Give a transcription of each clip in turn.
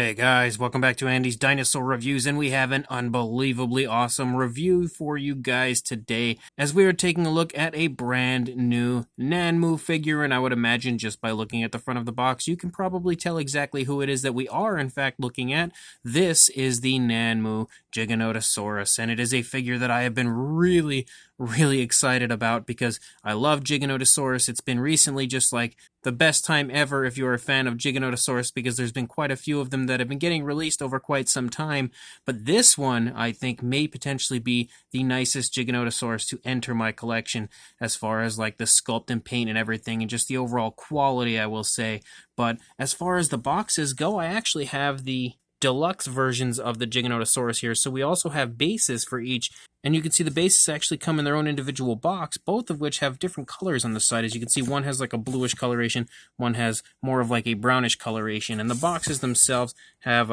Hey guys, welcome back to Andy's Dinosaur Reviews, and we have an unbelievably awesome review for you guys today as we are taking a look at a brand new Nanmu figure. And I would imagine just by looking at the front of the box, you can probably tell exactly who it is that we are in fact looking at. This is the Nanmu Giganotosaurus, and it is a figure that I have been really excited about because I love Giganotosaurus. It's been recently just like the best time ever if you're a fan of Giganotosaurus, because there's been quite a few of them that have been getting released over quite some time. But this one, I think, may potentially be the nicest Giganotosaurus to enter my collection as far as like the sculpt and paint and everything and just the overall quality, I will say. But as far as the boxes go, I actually have the deluxe versions of the Giganotosaurus here. So we also have bases for each, and you can see the bases actually come in their own individual box, both of which have different colors on the side. As you can see, one has like a bluish coloration, one has more of like a brownish coloration, and the boxes themselves have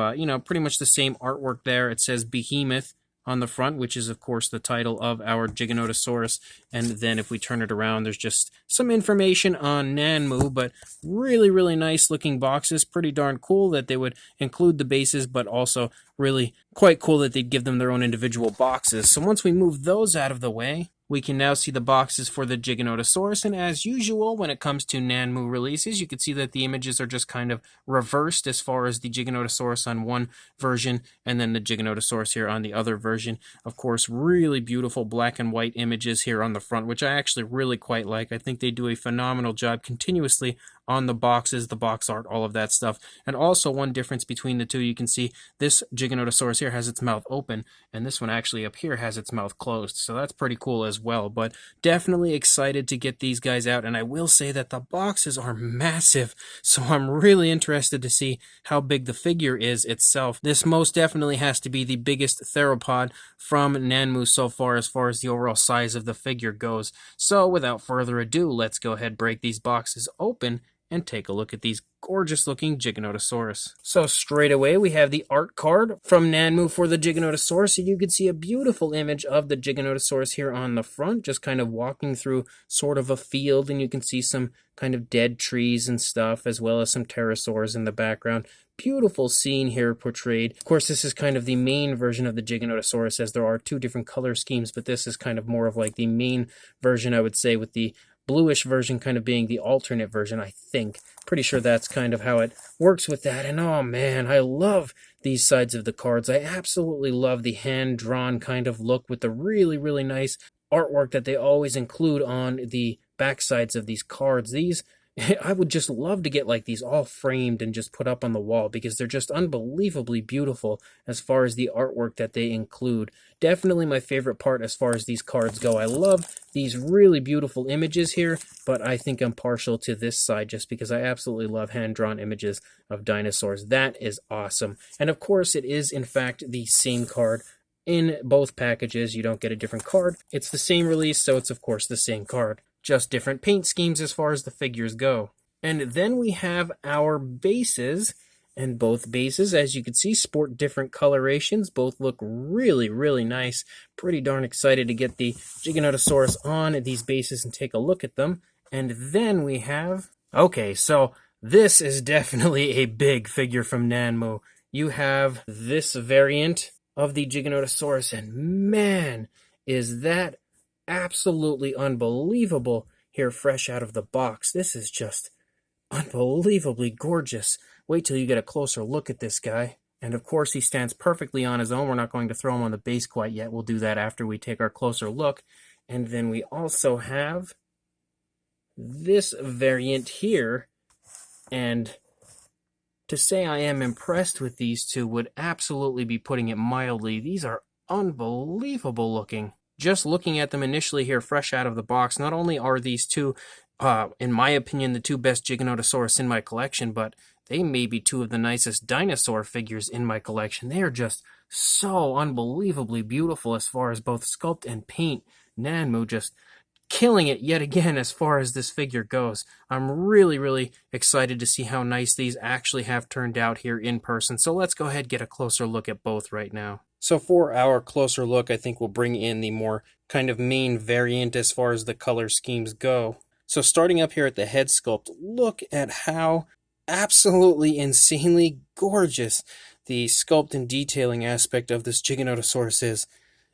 pretty much the same artwork there. It says Behemoth on the front, which is of course the title of our Giganotosaurus, and then if we turn it around, there's just some information on Nanmu, but really nice looking boxes. Pretty darn cool that they would include the bases, but also really quite cool that they'd give them their own individual boxes. So once we move those out of the way, we can now see the boxes for the Giganotosaurus, and as usual, when it comes to Nanmu releases, you can see that the images are just kind of reversed as far as the Giganotosaurus on one version, and then the Giganotosaurus here on the other version. Of course, really beautiful black and white images here on the front, which I actually really quite like. I think they do a phenomenal job continuously on the boxes, the box art, all of that stuff. And also one difference between the two, you can see this Giganotosaurus here has its mouth open, and this one actually up here has its mouth closed. So that's pretty cool as well, but definitely excited to get these guys out. And I will say that the boxes are massive, so I'm really interested to see how big the figure is itself. This most definitely has to be the biggest theropod from Nanmu so far as the overall size of the figure goes. So without further ado, let's go ahead and break these boxes open and take a look at these gorgeous looking Giganotosaurus. So straight away we have the art card from Nanmu for the Giganotosaurus. So you can see a beautiful image of the Giganotosaurus here on the front, just kind of walking through sort of a field, and you can see some kind of dead trees and stuff, as well as some pterosaurs in the background. Beautiful scene here portrayed. Of course, this is kind of the main version of the Giganotosaurus, as there are two different color schemes, but this is kind of more of like the main version, I would say, with the bluish version kind of being the alternate version, I think. Pretty sure that's kind of how it works with that. And oh man, I love these sides of the cards. I absolutely love the hand-drawn kind of look with the really nice artwork that they always include on the back sides of these cards. These, I would just love to get like these all framed and just put up on the wall, because they're just unbelievably beautiful as far as the artwork that they include. Definitely my favorite part as far as these cards go. I love these really beautiful images here, but I think I'm partial to this side just because I absolutely love hand-drawn images of dinosaurs. That is awesome. And of course, it is in fact the same card in both packages. You don't get a different card. It's the same release, so it's of course the same card. Just different paint schemes as far as the figures go. And then we have our bases, and both bases, as you can see, sport different colorations. Both look really nice. Pretty darn excited to get the Giganotosaurus on these bases and take a look at them. And then we have... Okay, so this is definitely a big figure from Nanmu. You have this variant of the Giganotosaurus, and man, is that absolutely unbelievable here fresh out of the box. This is just unbelievably gorgeous. Wait till you get a closer look at this guy. And of course, he stands perfectly on his own. We're not going to throw him on the base quite yet. We'll do that after we take our closer look. And then we also have this variant here. And to say I am impressed with these two would absolutely be putting it mildly. These are unbelievable looking. Just looking at them initially here fresh out of the box, not only are these two, in my opinion, the two best Giganotosaurus in my collection, but they may be two of the nicest dinosaur figures in my collection. They are just so unbelievably beautiful as far as both sculpt and paint. Nanmu just killing it yet again as far as this figure goes. I'm really excited to see how nice these actually have turned out here in person. So let's go ahead and get a closer look at both right now. So for our closer look, I think we'll bring in the more kind of main variant as far as the color schemes go. So starting up here at the head sculpt, look at how absolutely insanely gorgeous the sculpt and detailing aspect of this Giganotosaurus is.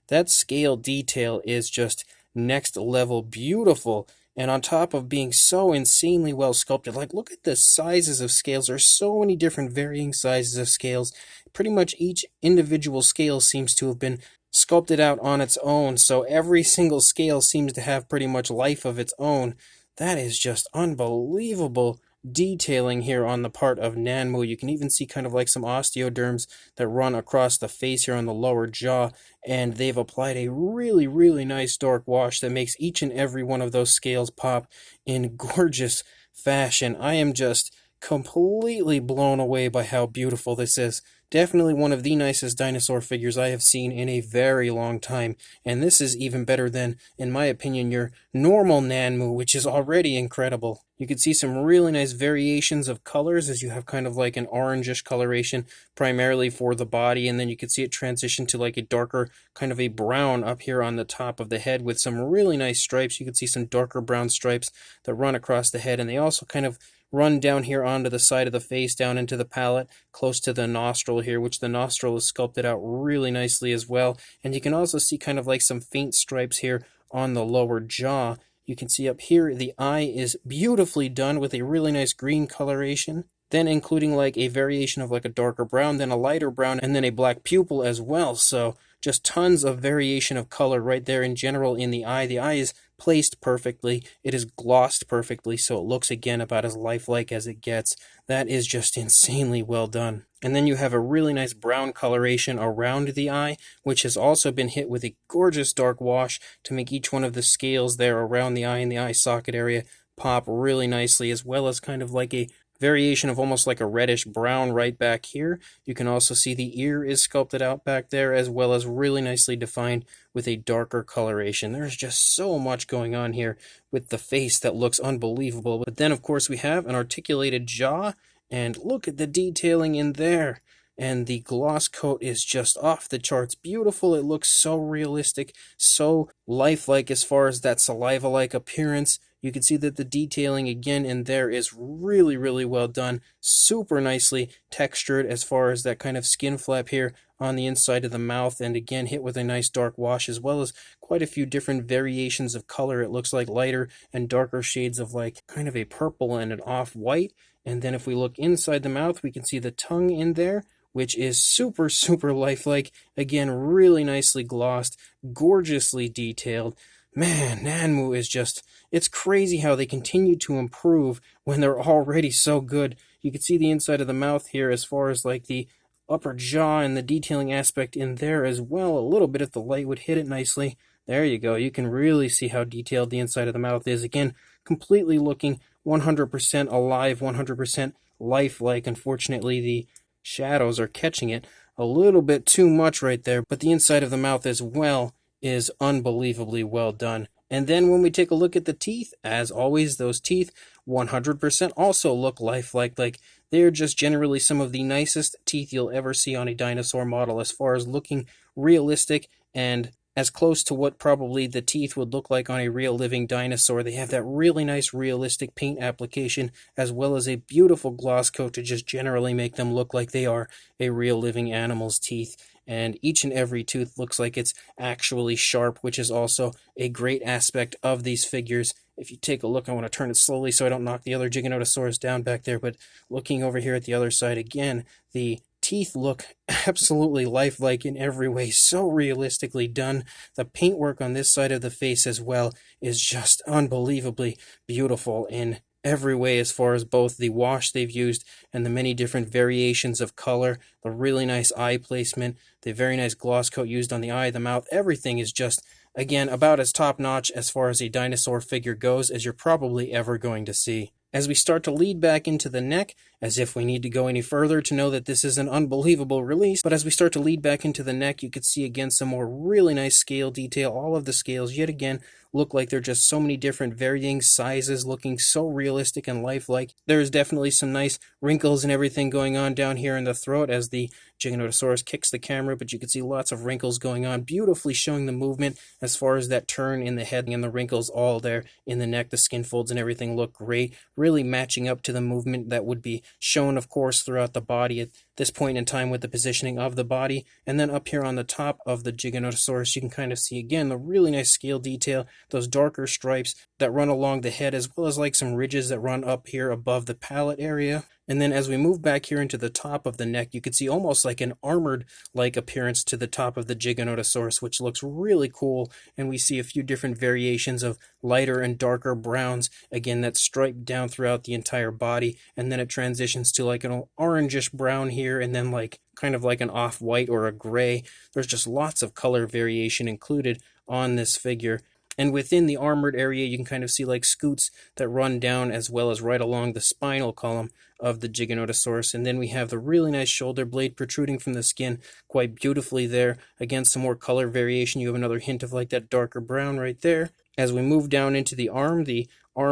That scale detail is just next level beautiful. And on top of being so insanely well sculpted, like look at the sizes of scales. There's so many different varying sizes of scales. Pretty much each individual scale seems to have been sculpted out on its own. So every single scale seems to have pretty much life of its own. That is just unbelievable detailing here on the part of Nanmu. You can even see kind of like some osteoderms that run across the face here on the lower jaw, and they've applied a really, really nice dark wash that makes each and every one of those scales pop in gorgeous fashion. I am just completely blown away by how beautiful this is. Definitely one of the nicest dinosaur figures I have seen in a very long time, and this is even better than, in my opinion, your normal Nanmu, which is already incredible. You can see some really nice variations of colors as you have kind of like an orangish coloration primarily for the body, and then you can see it transition to like a darker kind of a brown up here on the top of the head with some really nice stripes. You can see some darker brown stripes that run across the head, and they also kind of run down here onto the side of the face, down into the palate, close to the nostril here, which the nostril is sculpted out really nicely as well. And you can also see kind of like some faint stripes here on the lower jaw. You can see up here the eye is beautifully done with a really nice green coloration, then including like a variation of like a darker brown, then a lighter brown, and then a black pupil as well. So just tons of variation of color right there in general in the eye. The eye is placed perfectly. It is glossed perfectly, so it looks again about as lifelike as it gets. That is just insanely well done. And then you have a really nice brown coloration around the eye, which has also been hit with a gorgeous dark wash to make each one of the scales there around the eye and the eye socket area pop really nicely, as well as kind of like a variation of almost like a reddish brown right back here. You can also see the ear is sculpted out back there, as well as really nicely defined with a darker coloration. There's just so much going on here with the face that looks unbelievable. But then of course we have an articulated jaw, and look at the detailing in there. And the gloss coat is just off the charts beautiful. It looks so realistic, so lifelike as far as that saliva-like appearance. You can see that the detailing again in there is really, really well done. Super nicely textured as far as that kind of skin flap here on the inside of the mouth, and again hit with a nice dark wash, as well as quite a few different variations of color. It looks like lighter and darker shades of like kind of a purple and an off-white. And then if we look inside the mouth, we can see the tongue in there, which is super, super lifelike. Again, really nicely glossed, gorgeously detailed. Man, Nanmu is just, it's crazy how they continue to improve when they're already so good. You can see the inside of the mouth here as far as like the upper jaw and the detailing aspect in there as well. A little bit if the light would hit it nicely. There you go. You can really see how detailed the inside of the mouth is. Again, completely looking 100% alive, 100% lifelike. Unfortunately, the shadows are catching it a little bit too much right there, but the inside of the mouth as well is unbelievably well done. And then when we take a look at the teeth, as always, those teeth 100% also look lifelike. Like they're just generally some of the nicest teeth you'll ever see on a dinosaur model as far as looking realistic and as close to what probably the teeth would look like on a real living dinosaur. They have that really nice realistic paint application, as well as a beautiful gloss coat to just generally make them look like they are a real living animal's teeth. And each and every tooth looks like it's actually sharp, which is also a great aspect of these figures. If you take a look, I want to turn it slowly so I don't knock the other Giganotosaurus down back there, but looking over here at the other side again, the teeth look absolutely lifelike in every way, so realistically done. The paintwork on this side of the face as well is just unbelievably beautiful in every way, as far as both the wash they've used and the many different variations of color, the really nice eye placement, the very nice gloss coat used on the eye, the mouth. Everything is just, again, about as top-notch as far as a dinosaur figure goes as you're probably ever going to see. As we start to lead back into the neck, as if we need to go any further to know that this is an unbelievable release, but as we start to lead back into the neck, you can see again some more really nice scale detail. All of the scales, yet again, look like they're just so many different varying sizes, looking so realistic and lifelike. There's definitely some nice wrinkles and everything going on down here in the throat as the Giganotosaurus kicks the camera, but you can see lots of wrinkles going on, beautifully showing the movement as far as that turn in the head and the wrinkles all there in the neck. The skin folds and everything look great, really matching up to the movement that would be shown, of course, throughout the body at this point in time with the positioning of the body. And then up here on the top of the Giganotosaurus, you can kind of see again the really nice scale detail, those darker stripes that run along the head, as well as like some ridges that run up here above the palate area. And then as we move back here into the top of the neck, you can see almost like an armored-like appearance to the top of the Giganotosaurus, which looks really cool. And we see a few different variations of lighter and darker browns, again, that's striped down throughout the entire body. And then it transitions to like an orangish brown here, and then like kind of like an off-white or a gray. There's just lots of color variation included on this figure. And within the armored area, you can kind of see like scoots that run down as well as right along the spinal column of the Giganotosaurus. And then we have the really nice shoulder blade protruding from the skin quite beautifully there. Again, some more color variation. You have another hint of like that darker brown right there. As we move down into the arm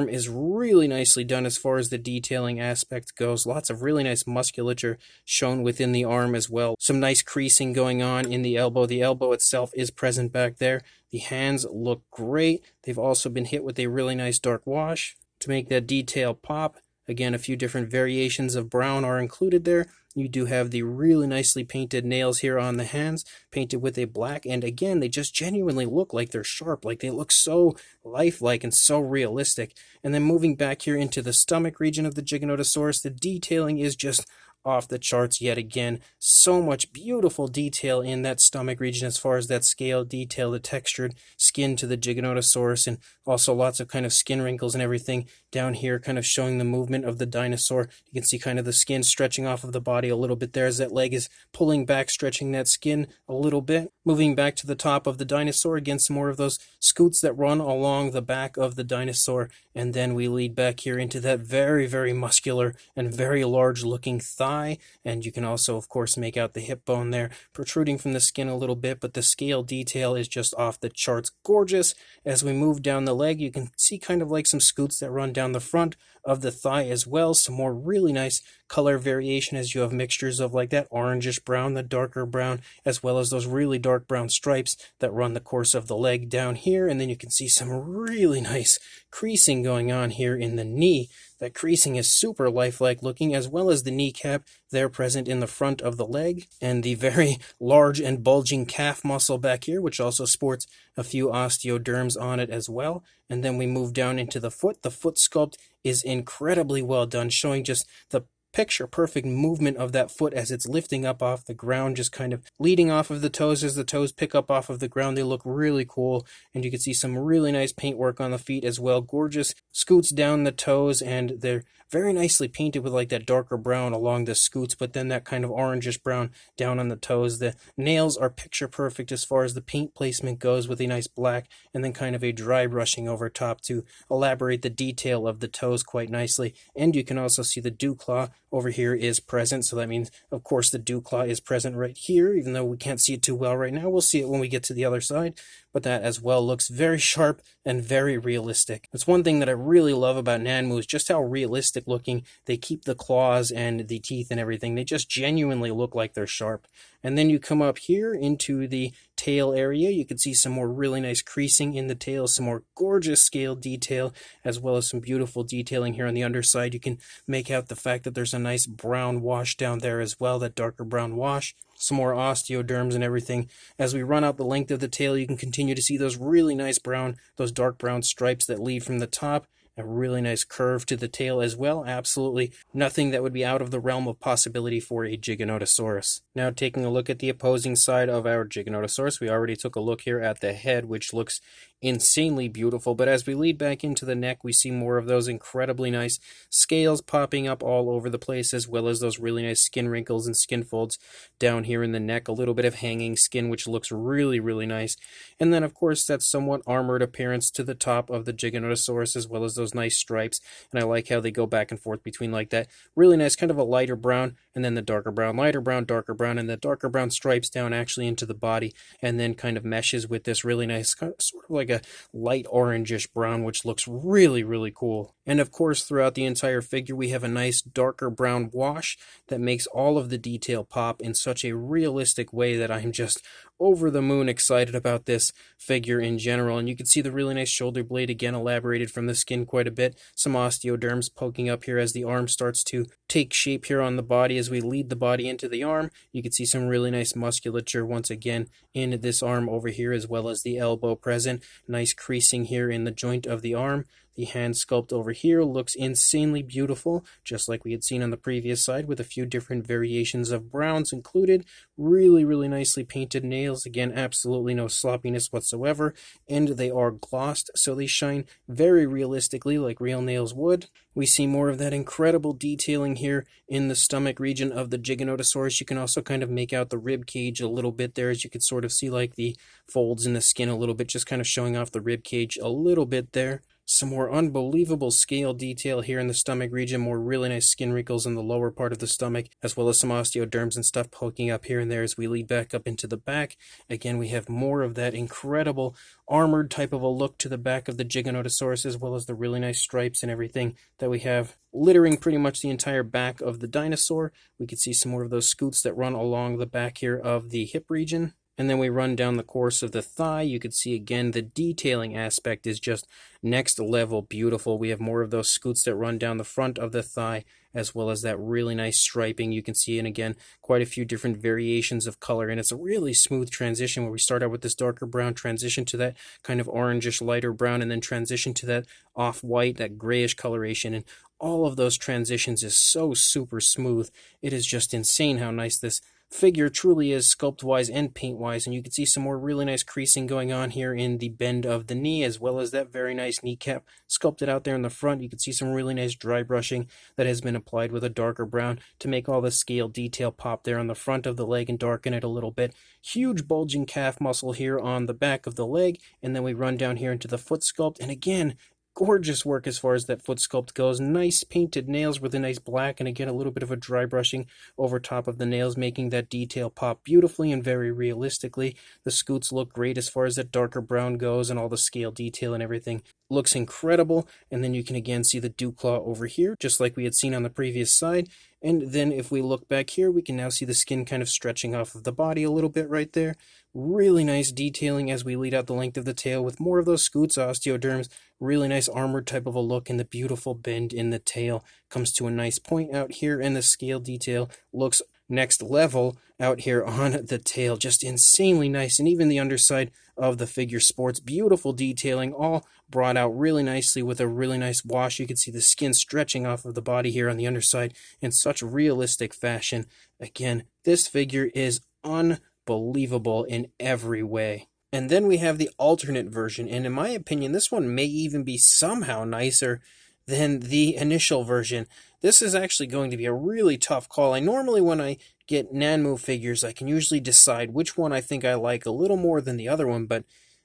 is really nicely done as far as the detailing aspect goes. Lots of really nice musculature shown within the arm as well. Some nice creasing going on in the elbow. The elbow itself is present back there. The hands look great. They've also been hit with a really nice dark wash to make that detail pop. Again, a few different variations of brown are included there. You do have the really nicely painted nails here on the hands, painted with a black, and again, they just genuinely look like they're sharp, like they look so lifelike and so realistic. And then moving back here into the stomach region of the Giganotosaurus, the detailing is just off the charts yet again. So much beautiful detail in that stomach region as far as that scale detail, the textured skin to the Giganotosaurus, and also lots of kind of skin wrinkles and everything down here kind of showing the movement of the dinosaur. You can see kind of the skin stretching off of the body a little bit there as that leg is pulling back, stretching that skin a little bit. Moving back to the top of the dinosaur, again, some more of those scoots that run along the back of the dinosaur, and then we lead back here into that very, very muscular and very large looking thigh, and you can also, of course, make out the hip bone there protruding from the skin a little bit, but the scale detail is just off the charts gorgeous. As we move down the leg, you can see kind of like some scoots that run down the front of the thigh as well. Some more really nice color variation as you have mixtures of like that orangish brown, the darker brown, as well as those really dark brown stripes that run the course of the leg down here. And then you can see some really nice creasing going on here in the knee. That creasing is super lifelike looking, as well as the kneecap there present in the front of the leg, and the very large and bulging calf muscle back here, which also sports a few osteoderms on it as well. And then we move down into the foot. The foot sculpt is incredibly well done, showing just the picture perfect movement of that foot as it's lifting up off the ground, just kind of leading off of the toes as the toes pick up off of the ground. They look really cool, and you can see some really nice paintwork on the feet as well. Gorgeous scoots down the toes, and they're very nicely painted with like that darker brown along the scoots, but then that kind of orangish brown down on the toes. The nails are picture perfect as far as the paint placement goes, with a nice black and then kind of a dry brushing over top to elaborate the detail of the toes quite nicely. And you can also see the dew claw over here is present, so that means, of course, the dew claw is present right here, even though we can't see it too well right now. We'll see it when we get to the other side, but that as well looks very sharp and very realistic. That's one thing that I really love about Nanmu, is just how realistic looking they keep the claws and the teeth and everything. They just genuinely look like they're sharp. And then you come up here into the tail area. You can see some more really nice creasing in the tail, some more gorgeous scale detail, as well as some beautiful detailing here on the underside. You can make out the fact that there's a nice brown wash down there as well, that darker brown wash. Some more osteoderms and everything. As we run out the length of the tail, you can continue to see those really nice brown, those dark brown stripes that lead from the top. A really nice curve to the tail as well. Absolutely nothing that would be out of the realm of possibility for a Giganotosaurus. Now taking a look at the opposing side of our Giganotosaurus, we already took a look here at the head, which looks insanely beautiful, but as we lead back into the neck, we see more of those incredibly nice scales popping up all over the place, as well as those really nice skin wrinkles and skin folds down here in the neck, a little bit of hanging skin, which looks really, really nice. And then, of course, that somewhat armored appearance to the top of the Giganotosaurus, as well as those those nice stripes, and I like how they go back and forth between like that really nice kind of a lighter brown, and then the darker brown, lighter brown, darker brown, and the darker brown stripes down actually into the body, and then kind of meshes with this really nice sort of like a light orangish brown, which looks really, really cool. And of course, throughout the entire figure, we have a nice darker brown wash that makes all of the detail pop in such a realistic way that I'm just over the moon excited about this figure in general. And you can see the really nice shoulder blade, again elaborated from the skin quite a bit, some osteoderms poking up here as the arm starts to take shape here on the body as we lead the body into the arm. You can see some really nice musculature once again in this arm over here, as well as the elbow present. Nice creasing here in the joint of the arm. The hand sculpt over here looks insanely beautiful, just like we had seen on the previous side, with a few different variations of browns included. Really, really nicely painted nails. Again, absolutely no sloppiness whatsoever, and they are glossed, so they shine very realistically like real nails would. We see more of that incredible detailing here in the stomach region of the Giganotosaurus. You can also kind of make out the rib cage a little bit there, as you can sort of see like the folds in the skin a little bit, just kind of showing off the rib cage a little bit there. Some more unbelievable scale detail here in the stomach region, more really nice skin wrinkles in the lower part of the stomach, as well as some osteoderms and stuff poking up here and there as we lead back up into the back. Again, we have more of that incredible armored type of a look to the back of the Giganotosaurus, as well as the really nice stripes and everything that we have littering pretty much the entire back of the dinosaur. We can see some more of those scoots that run along the back here of the hip region. And then we run down the course of the thigh. You can see again the detailing aspect is just next level beautiful. We have more of those scoots that run down the front of the thigh, as well as that really nice striping. You can see, and again, quite a few different variations of color. And it's a really smooth transition where we start out with this darker brown, transition to that kind of orangish lighter brown, and then transition to that off-white, that grayish coloration. And all of those transitions is so super smooth. It is just insane how nice this figure truly is, sculpt-wise and paint-wise. And you can see some more really nice creasing going on here in the bend of the knee, as well as that very nice kneecap sculpted out there in the front. You can see some really nice dry brushing that has been applied with a darker brown to make all the scale detail pop there on the front of the leg and darken it a little bit. Huge bulging calf muscle here on the back of the leg, and then we run down here into the foot sculpt, and again, gorgeous work as far as that foot sculpt goes. Nice painted nails with a nice black, and again a little bit of a dry brushing over top of the nails, making that detail pop beautifully and very realistically. The scoots look great as far as that darker brown goes, and all the scale detail and everything looks incredible. And then you can again see the dew claw over here, just like we had seen on the previous side. And then if we look back here, we can now see the skin kind of stretching off of the body a little bit right there. Really nice detailing as we lead out the length of the tail with more of those scoots, osteoderms, really nice armored type of a look, and the beautiful bend in the tail comes to a nice point out here, and the scale detail looks next level out here on the tail. Just insanely nice, and even the underside of the figure sports beautiful detailing, all brought out really nicely with a really nice wash. You can see the skin stretching off of the body here on the underside in such realistic fashion. Again, this figure is unbelievable in every way. And then we have the alternate version, and in my opinion, this one may even be somehow nicer than the initial version. This is actually going to be a really tough call. Normally when I get Nanmu figures, I can usually decide which one I think I like a little more than the other one, but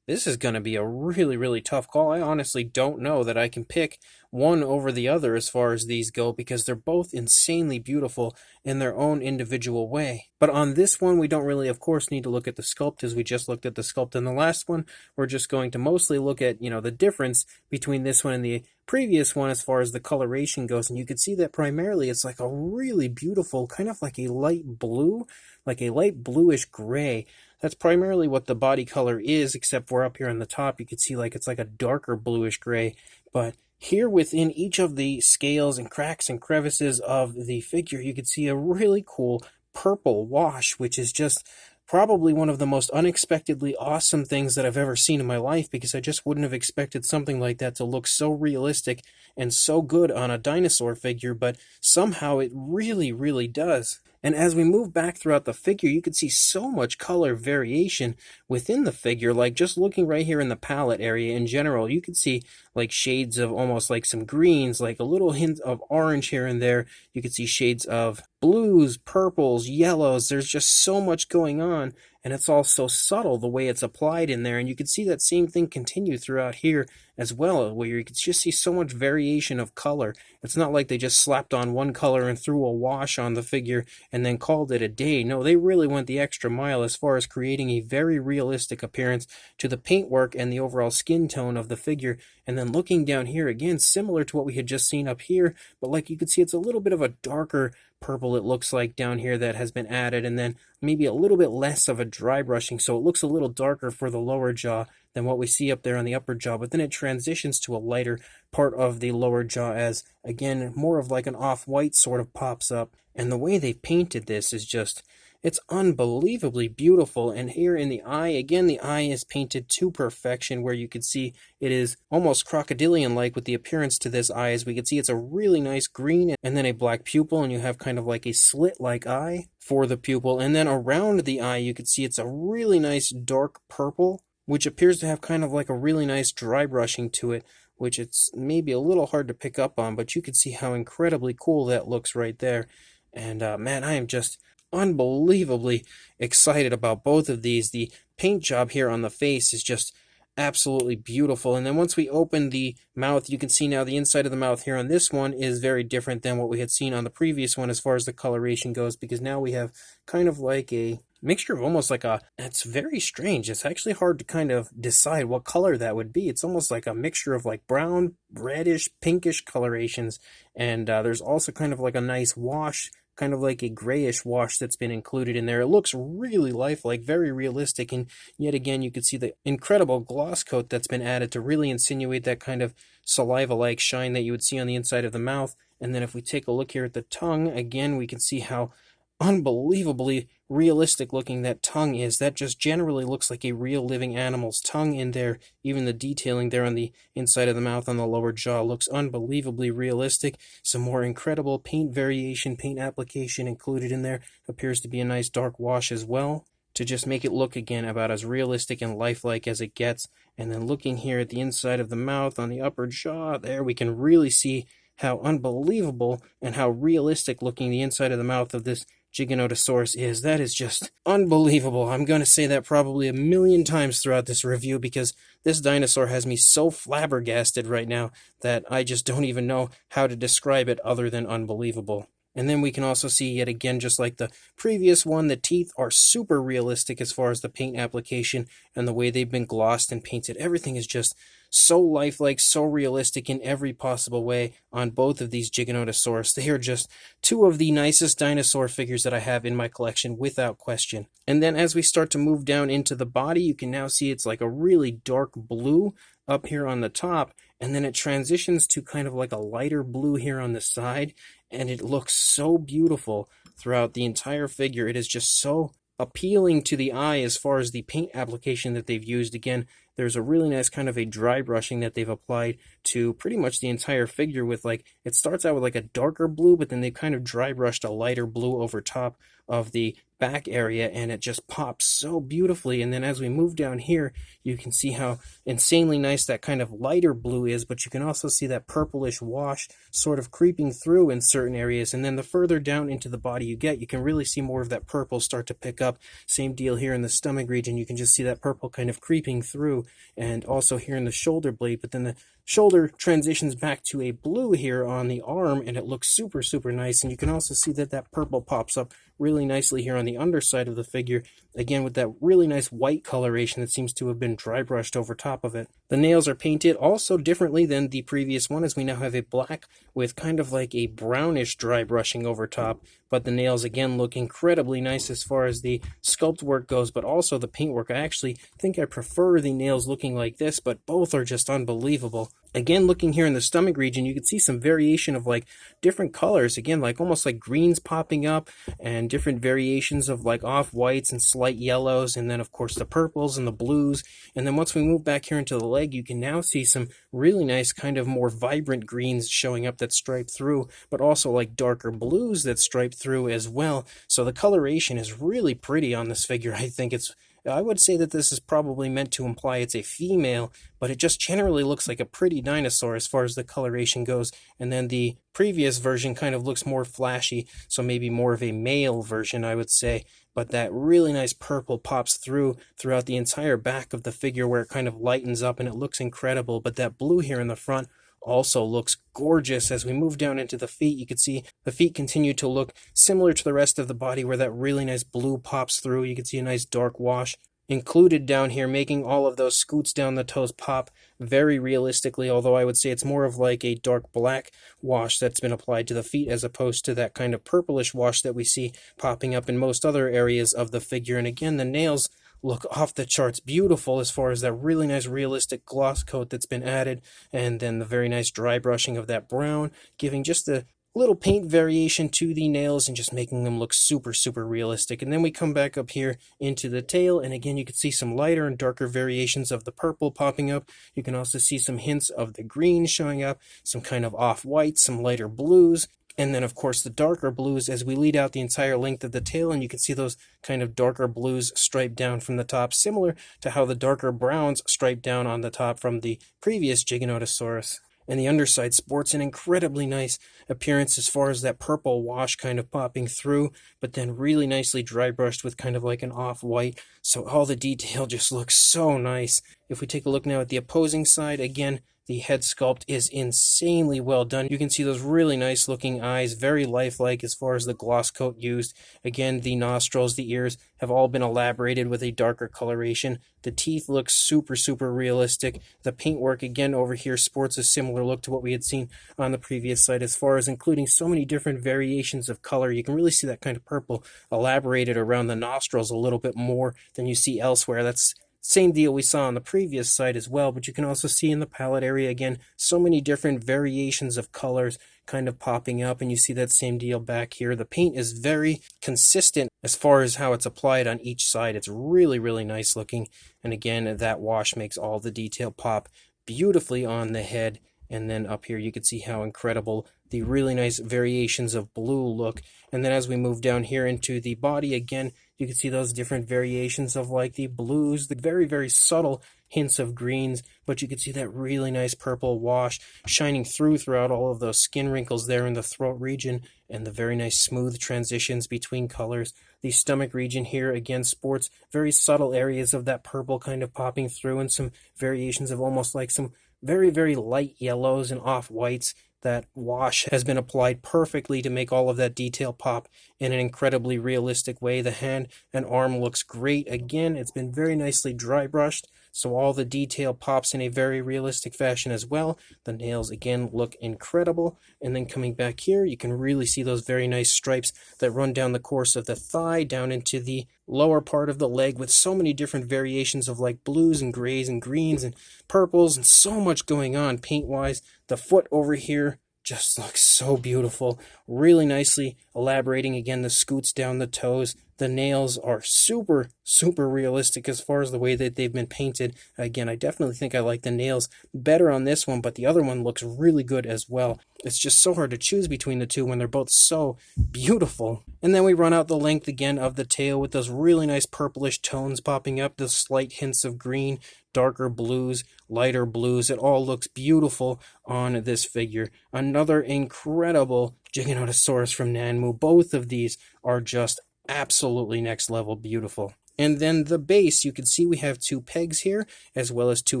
this is going to be a really, really tough call. I honestly don't know that I can pick one over the other as far as these go, because they're both insanely beautiful in their own individual way. But on this one, we don't really, of course, need to look at the sculpt, as we just looked at the sculpt in the last one. We're just going to mostly look at, the difference between this one and the previous one as far as the coloration goes. And you can see that primarily it's like a really beautiful, kind of like a light blue, like a light bluish gray. That's primarily what the body color is, except for up here on the top, you can see like it's like a darker bluish gray. But here within each of the scales and cracks and crevices of the figure, you can see a really cool purple wash, which is just probably one of the most unexpectedly awesome things that I've ever seen in my life, because I just wouldn't have expected something like that to look so realistic and so good on a dinosaur figure, but somehow it really, really does. And as we move back throughout the figure, you can see so much color variation within the figure. Like just looking right here in the palette area in general, you can see like shades of almost like some greens, like a little hint of orange here and there. You can see shades of blues, purples, yellows. There's just so much going on, and it's all so subtle the way it's applied in there. And you can see that same thing continue throughout here as well, where you can just see so much variation of color. It's not like they just slapped on one color and threw a wash on the figure and then called it a day. No, they really went the extra mile as far as creating a very realistic appearance to the paintwork and the overall skin tone of the figure. And then looking down here again, similar to what we had just seen up here, but like you can see, it's a little bit of a darker purple, it looks like, down here that has been added, and then maybe a little bit less of a dry brushing, so it looks a little darker for the lower jaw than what we see up there on the upper jaw. But then it transitions to a lighter part of the lower jaw as, again, more of like an off-white sort of pops up. And the way they painted this is just, it's unbelievably beautiful. And here in the eye, again, the eye is painted to perfection, where you can see it is almost crocodilian-like with the appearance to this eye. As we can see, it's a really nice green and then a black pupil, and you have kind of like a slit-like eye for the pupil. And then around the eye, you can see it's a really nice dark purple, which appears to have kind of like a really nice dry brushing to it, which it's maybe a little hard to pick up on, but you can see how incredibly cool that looks right there. And man, I am just unbelievably excited about both of these. The paint job here on the face is just absolutely beautiful. And then once we open the mouth, you can see now the inside of the mouth here on this one is very different than what we had seen on the previous one as far as the coloration goes, because now we have kind of like a mixture of almost like a, it's very strange. It's actually hard to kind of decide what color that would be. It's almost like a mixture of like brown, reddish, pinkish colorations. And there's also kind of like a nice wash, kind of like a grayish wash that's been included in there. It looks really lifelike, very realistic, and yet again you can see the incredible gloss coat that's been added to really insinuate that kind of saliva-like shine that you would see on the inside of the mouth. And then if we take a look here at the tongue, again we can see how unbelievably realistic looking that tongue is. That just generally looks like a real living animal's tongue in there. Even the detailing there on the inside of the mouth on the lower jaw looks unbelievably realistic. Some more incredible paint variation, paint application included in there. Appears to be a nice dark wash as well, to just make it look again about as realistic and lifelike as it gets. And then looking here at the inside of the mouth on the upper jaw, there we can really see how unbelievable and how realistic looking the inside of the mouth of this Giganotosaurus is. That is just unbelievable. I'm going to say that probably 1,000,000 times throughout this review, because this dinosaur has me so flabbergasted right now that I just don't even know how to describe it other than unbelievable. And then we can also see yet again, just like the previous one, the teeth are super realistic as far as the paint application and the way they've been glossed and painted. Everything is just so lifelike, so realistic in every possible way on both of these Giganotosaurus. They are just two of the nicest dinosaur figures that I have in my collection, without question. And then as we start to move down into the body, you can now see it's like a really dark blue up here on the top, and then it transitions to kind of like a lighter blue here on the side, and it looks so beautiful throughout the entire figure. It is just so appealing to the eye as far as the paint application that they've used. Again, there's a really nice kind of a dry brushing that they've applied to pretty much the entire figure, with like, it starts out with like a darker blue, but then they've kind of dry brushed a lighter blue over top of the back area, and it just pops so beautifully. And then as we move down here, you can see how insanely nice that kind of lighter blue is, but you can also see that purplish wash sort of creeping through in certain areas. And then the further down into the body you get, you can really see more of that purple start to pick up. Same deal here in the stomach region. You can just see that purple kind of creeping through, and also here in the shoulder blade. But then the shoulder transitions back to a blue here on the arm, and it looks super, super nice. And you can also see that that purple pops up really nicely here on the underside of the figure, again with that really nice white coloration that seems to have been dry brushed over top of it. The nails are painted also differently than the previous one, as we now have a black with kind of like a brownish dry brushing over top, but the nails again look incredibly nice as far as the sculpt work goes, but also the paintwork. I actually think I prefer the nails looking like this, but both are just unbelievable. Again, looking here in the stomach region, you can see some variation of like different colors, again, like almost like greens popping up, and different variations of like off-whites and slight yellows, and then of course the purples and the blues. And then once we move back here into the leg, you can now see some really nice kind of more vibrant greens showing up that stripe through, but also like darker blues that stripe through as well. So the coloration is really pretty on this figure. I think it's I would say that this is probably meant to imply it's a female, but it just generally looks like a pretty dinosaur as far as the coloration goes. And then the previous version kind of looks more flashy, so maybe more of a male version, I would say. But that really nice purple pops throughout the entire back of the figure where it kind of lightens up and it looks incredible. But that blue here in the front also looks gorgeous. As we move down into the feet, you can see the feet continue to look similar to the rest of the body where that really nice blue pops through. You can see a nice dark wash included down here, making all of those scoots down the toes pop very realistically, although I would say it's more of like a dark black wash that's been applied to the feet as opposed to that kind of purplish wash that we see popping up in most other areas of the figure. And again, the nails look off the charts beautiful as far as that really nice realistic gloss coat that's been added, and then the very nice dry brushing of that brown, giving just a little paint variation to the nails and just making them look super, super realistic. And then we come back up here into the tail, and again you can see some lighter and darker variations of the purple popping up. You can also see some hints of the green showing up, some kind of off-white, some lighter blues, and then, of course, the darker blues as we lead out the entire length of the tail, and you can see those kind of darker blues striped down from the top, similar to how the darker browns striped down on the top from the previous Giganotosaurus. And the underside sports an incredibly nice appearance as far as that purple wash kind of popping through, but then really nicely dry brushed with kind of like an off-white, so all the detail just looks so nice. If we take a look now at the opposing side, again, the head sculpt is insanely well done. You can see those really nice looking eyes, very lifelike as far as the gloss coat used. Again, the nostrils, the ears have all been elaborated with a darker coloration. The teeth look super, super realistic. The paintwork, again, over here sports a similar look to what we had seen on the previous side as far as including so many different variations of color. You can really see that kind of purple elaborated around the nostrils a little bit more than you see elsewhere. That's same deal we saw on the previous side as well, but you can also see in the palette area, again, so many different variations of colors kind of popping up, and you see that same deal back here. The paint is very consistent as far as how it's applied on each side. It's really, really nice looking, and again, that wash makes all the detail pop beautifully on the head. And then up here you can see how incredible the really nice variations of blue look. And then as we move down here into the body, again, you can see those different variations of like the blues, the very, very subtle hints of greens, but you can see that really nice purple wash shining throughout all of those skin wrinkles there in the throat region, and the very nice smooth transitions between colors. The stomach region here, again, sports very subtle areas of that purple kind of popping through, and some variations of almost like some very, very light yellows and off-whites. That wash has been applied perfectly to make all of that detail pop in an incredibly realistic way. The hand and arm looks great. Again, it's been very nicely dry brushed, so all the detail pops in a very realistic fashion as well. The nails, again, look incredible. And then coming back here, you can really see those very nice stripes that run down the course of the thigh, down into the lower part of the leg, with so many different variations of like blues and grays and greens and purples, and so much going on paint-wise. The foot over here just looks so beautiful, really nicely elaborating again the scoots down the toes. The nails are super, super realistic as far as the way that they've been painted. Again, I definitely think I like the nails better on this one, but the other one looks really good as well. It's just so hard to choose between the two when they're both so beautiful. And then we run out the length again of the tail with those really nice purplish tones popping up, the slight hints of green, darker blues, lighter blues. It all looks beautiful on this figure. Another incredible Giganotosaurus from Nanmu. Both of these are just absolutely next level beautiful. And then the base, you can see we have two pegs here, as well as two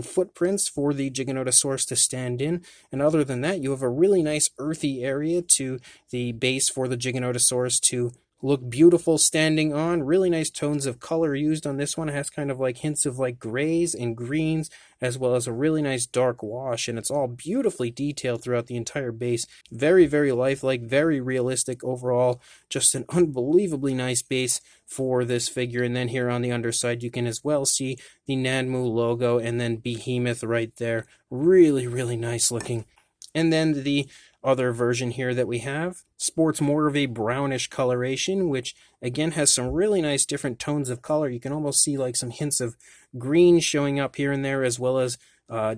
footprints for the Giganotosaurus to stand in. And other than that, you have a really nice earthy area to the base for the Giganotosaurus to look beautiful standing on. Really nice tones of color used on this one. It has kind of like hints of like grays and greens, as well as a really nice dark wash, and it's all beautifully detailed throughout the entire base. Very, very lifelike, very realistic overall. Just an unbelievably nice base for this figure. And then here on the underside, you can as well see the Nanmu logo and then Behemoth right there. Really, really nice looking. And then the other version here that we have sports more of a brownish coloration, which again has some really nice different tones of color. You can almost see like some hints of green showing up here and there, as well as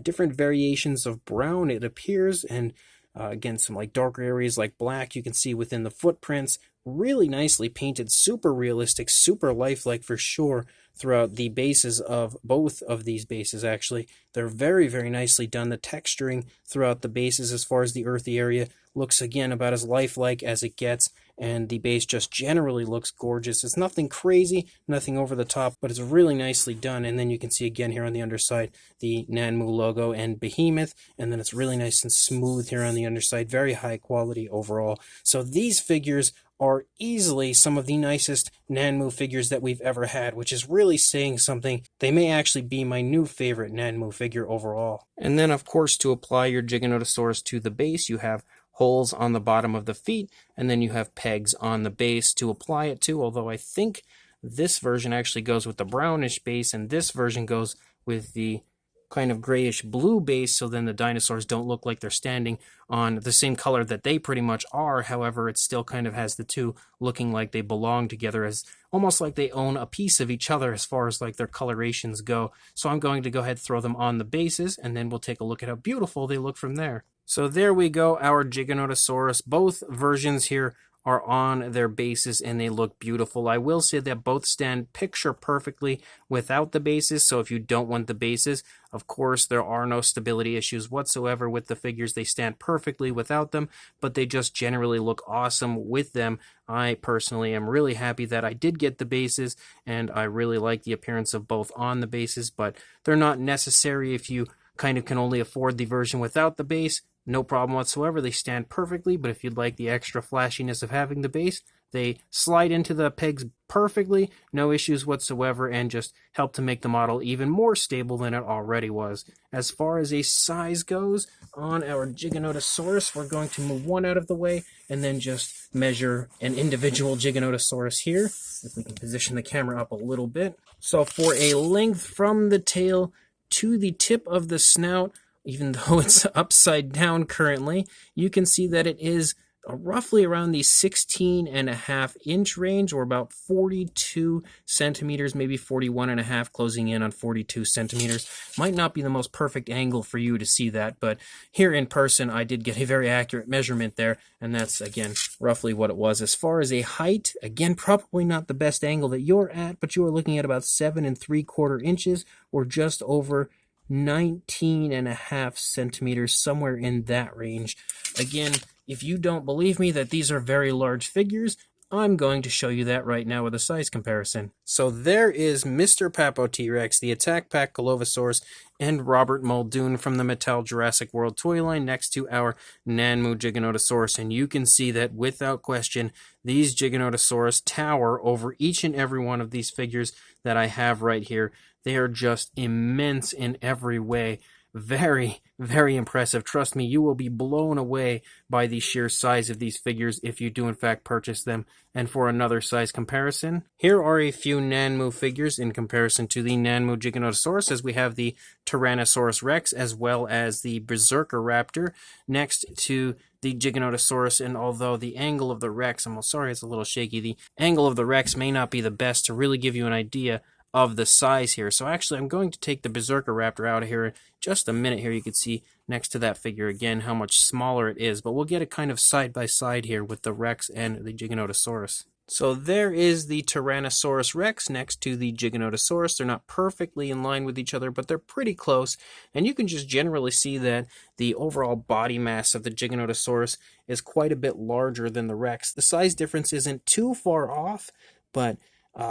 different variations of brown, it appears. And Again, some like darker areas like black you can see within the footprints. Really nicely painted, super realistic, super lifelike for sure throughout the bases of both of these bases, actually. They're very, very nicely done. The texturing throughout the bases as far as the earthy area looks, again, about as lifelike as it gets, and the base just generally looks gorgeous. It's nothing crazy, nothing over the top, but it's really nicely done. And then you can see again here on the underside the Nanmu logo and Behemoth, and then it's really nice and smooth here on the underside. Very high quality overall. So these figures are easily some of the nicest Nanmu figures that we've ever had, which is really saying something. They may actually be my new favorite Nanmu figure overall. And then, of course, to apply your Giganotosaurus to the base, you have holes on the bottom of the feet, and then you have pegs on the base to apply it to, although I think this version actually goes with the brownish base, and this version goes with the kind of grayish blue base, so then the dinosaurs don't look like they're standing on the same color that they pretty much are. However, it still kind of has the two looking like they belong together, as almost like they own a piece of each other as far as like their colorations go. So I'm going to go ahead and throw them on the bases, and then we'll take a look at how beautiful they look from there. So there we go, our Giganotosaurus. Both versions here are on their bases and they look beautiful. I will say that both stand picture perfectly without the bases, so if you don't want the bases, of course there are no stability issues whatsoever with the figures. They stand perfectly without them, but they just generally look awesome with them. I personally am really happy that I did get the bases, and I really like the appearance of both on the bases, but they're not necessary if you kind of can only afford the version without the base. No problem whatsoever. They stand perfectly, but if you'd like the extra flashiness of having the base, they slide into the pegs perfectly, no issues whatsoever, and just help to make the model even more stable than it already was. As far as a size goes, on our Giganotosaurus, we're going to move one out of the way and then just measure an individual Giganotosaurus here, if we can position the camera up a little bit. So for a length from the tail to the tip of the snout, even though it's upside down currently, you can see that it is roughly around the 16.5-inch range, or about 42 centimeters, maybe 41.5, closing in on 42 centimeters. Might not be the most perfect angle for you to see that, but here in person I did get a very accurate measurement there, and that's, again, roughly what it was. As far as a height, again, probably not the best angle that you're at, but you are looking at about 7.75 inches, or just over 19.5 centimeters, somewhere in that range. Again, if you don't believe me that these are very large figures, I'm going to show you that right now with a size comparison. So there is Mr. Papo T-Rex, the Attack Pack Golovosaurus, and Robert Muldoon from the Mattel Jurassic World toy line next to our Nanmu Giganotosaurus, and you can see that without question these Giganotosaurus tower over each and every one of these figures that I have right here. They are just immense in every way. Very, very impressive. Trust me, you will be blown away by the sheer size of these figures if you do in fact purchase them. And for another size comparison, here are a few Nanmu figures in comparison to the Nanmu Giganotosaurus, as we have the Tyrannosaurus Rex as well as the Berserker Raptor next to the Giganotosaurus. And although the angle of the Rex, I'm sorry it's a little shaky, the angle of the Rex may not be the best to really give you an idea of the size here. So actually I'm going to take the Berserker Raptor out of here in just a minute. Here you can see next to that figure again how much smaller it is, but we'll get it kind of side by side here with the Rex and the Giganotosaurus. So there is the Tyrannosaurus Rex next to the Giganotosaurus. They're not perfectly in line with each other, but they're pretty close, and you can just generally see that the overall body mass of the Giganotosaurus is quite a bit larger than the Rex. The size difference isn't too far off, but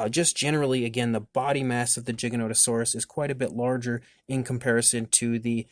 just generally, again, the body mass of the Giganotosaurus is quite a bit larger in comparison to the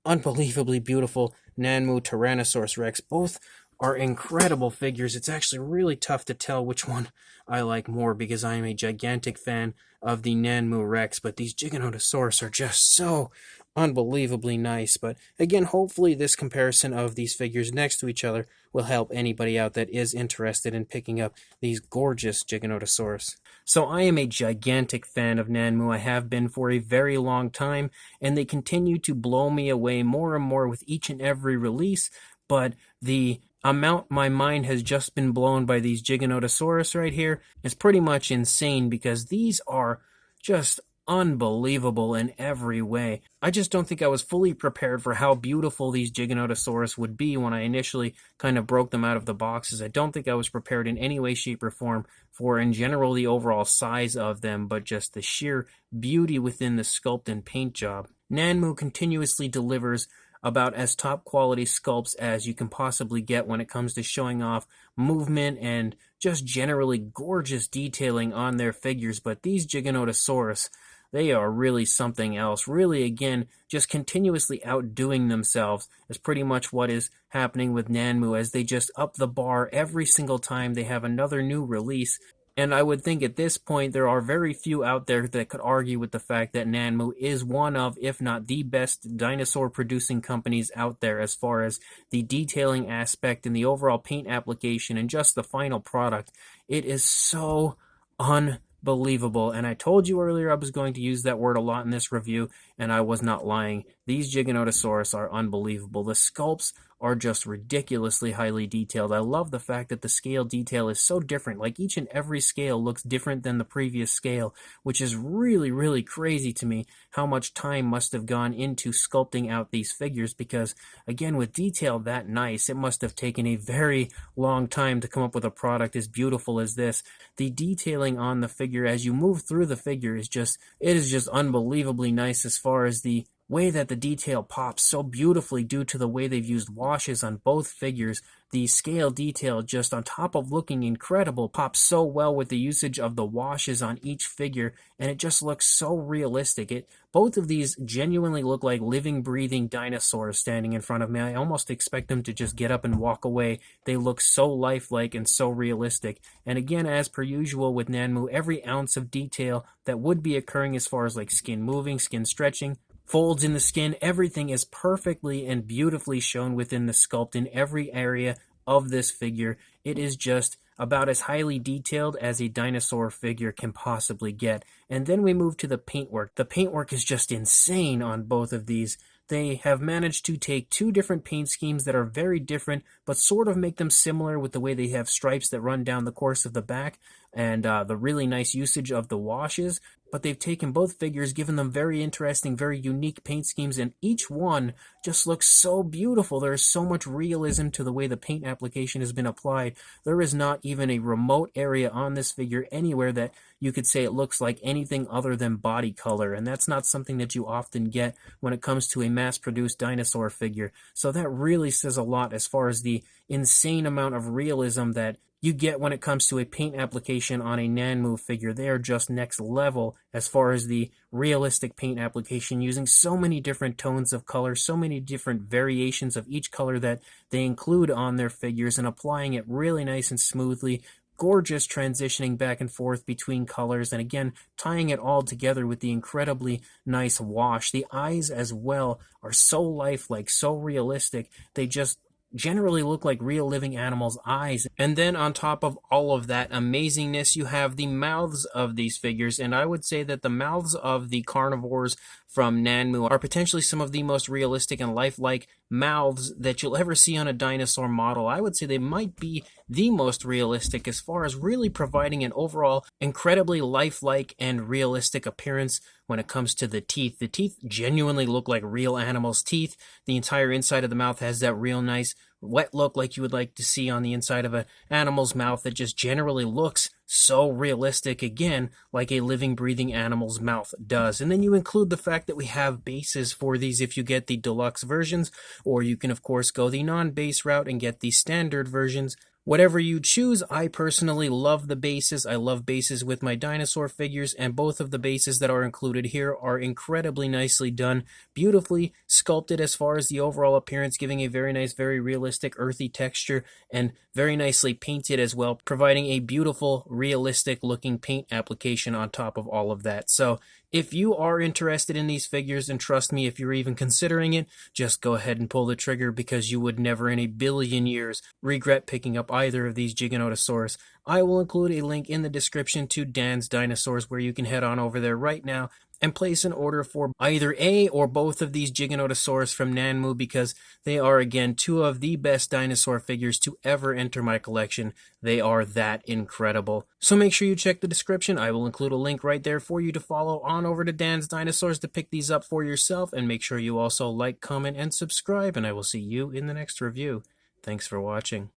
unbelievably beautiful Nanmu Tyrannosaurus Rex. Both are incredible figures. It's actually really tough to tell which one I like more, because I am a gigantic fan of the Nanmu Rex, but these Giganotosaurus are just so unbelievably nice. But again, hopefully this comparison of these figures next to each other will help anybody out that is interested in picking up these gorgeous Giganotosaurus. So I am a gigantic fan of Nanmu. I have been for a very long time, and they continue to blow me away more and more with each and every release. But the amount my mind has just been blown by these Giganotosaurus right here is pretty much insane, because these are just unbelievable in every way. I just don't think I was fully prepared for how beautiful these Giganotosaurus would be when I initially kind of broke them out of the boxes. I don't think I was prepared in any way, shape, or form for, in general, the overall size of them, but just the sheer beauty within the sculpt and paint job. Nanmu continuously delivers about as top quality sculpts as you can possibly get when it comes to showing off movement and just generally gorgeous detailing on their figures. But these Giganotosaurus, they are really something else. Really, again, just continuously outdoing themselves is pretty much what is happening with Nanmu, as they just up the bar every single time they have another new release. And I would think at this point there are very few out there that could argue with the fact that Nanmu is one of, if not the best, dinosaur producing companies out there as far as the detailing aspect and the overall paint application and just the final product. It is so unbelievable. And I told you earlier I was going to use that word a lot in this review, and I was not lying. These Giganotosaurus are unbelievable. The sculpts are just ridiculously highly detailed. I love the fact that the scale detail is so different. Like, each and every scale looks different than the previous scale, which is really, really crazy to me how much time must have gone into sculpting out these figures, because, again, with detail that nice, it must have taken a very long time to come up with a product as beautiful as this. The detailing on the figure as you move through the figure is just, it is just unbelievably nice as far as the way that the detail pops so beautifully due to the way they've used washes on both figures. The scale detail, just on top of looking incredible, pops so well with the usage of the washes on each figure, and it just looks so realistic. Both of these genuinely look like living, breathing dinosaurs standing in front of me. I almost expect them to just get up and walk away. They look so lifelike and so realistic. And again, as per usual with Nanmu, every ounce of detail that would be occurring as far as like skin moving, skin stretching, folds in the skin, everything is perfectly and beautifully shown within the sculpt in every area of this figure. It is just about as highly detailed as a dinosaur figure can possibly get. And then we move to the paintwork. The paintwork is just insane on both of these. They have managed to take two different paint schemes that are very different, but sort of make them similar with the way they have stripes that run down the course of the back and the really nice usage of the washes. But they've taken both figures, given them very interesting, very unique paint schemes, and each one just looks so beautiful. There is so much realism to the way the paint application has been applied. There is not even a remote area on this figure anywhere that you could say it looks like anything other than body color, and that's not something that you often get when it comes to a mass-produced dinosaur figure. So that really says a lot as far as the insane amount of realism that you get when it comes to a paint application on a Nanmu figure. They are just next level as far as the realistic paint application, using so many different tones of color, so many different variations of each color that they include on their figures, and applying it really nice and smoothly. Gorgeous transitioning back and forth between colors, and again, tying it all together with the incredibly nice wash. The eyes as well are so lifelike, so realistic. They just generally look like real living animals' eyes. And then on top of all of that amazingness, you have the mouths of these figures, and I would say that the mouths of the carnivores from Nanmu are potentially some of the most realistic and lifelike mouths that you'll ever see on a dinosaur model. I would say they might be the most realistic as far as really providing an overall incredibly lifelike and realistic appearance when it comes to the teeth. The teeth genuinely look like real animals' teeth. The entire inside of the mouth has that real nice wet look like you would like to see on the inside of an animal's mouth that just generally looks so realistic, again, like a living, breathing animal's mouth does. And then you include the fact that we have bases for these if you get the deluxe versions, or you can, of course, go the non-base route and get the standard versions. Whatever you choose, I personally love the bases. I love bases with my dinosaur figures, and both of the bases that are included here are incredibly nicely done, beautifully sculpted as far as the overall appearance, giving a very nice, very realistic, earthy texture, and very nicely painted as well, providing a beautiful, realistic looking paint application on top of all of that. So if you are interested in these figures, and trust me, if you're even considering it, just go ahead and pull the trigger, because you would never in a billion years regret picking up either of these Giganotosaurus. I will include a link in the description to Dan's Dinosaurs where you can head on over there right now and place an order for either a or both of these Giganotosaurus from Nanmu, because they are, again, two of the best dinosaur figures to ever enter my collection. They are that incredible. So make sure you check the description. I will include a link right there for you to follow on over to Dan's Dinosaurs to pick these up for yourself, and make sure you also like, comment, and subscribe, and I will see you in the next review. Thanks for watching.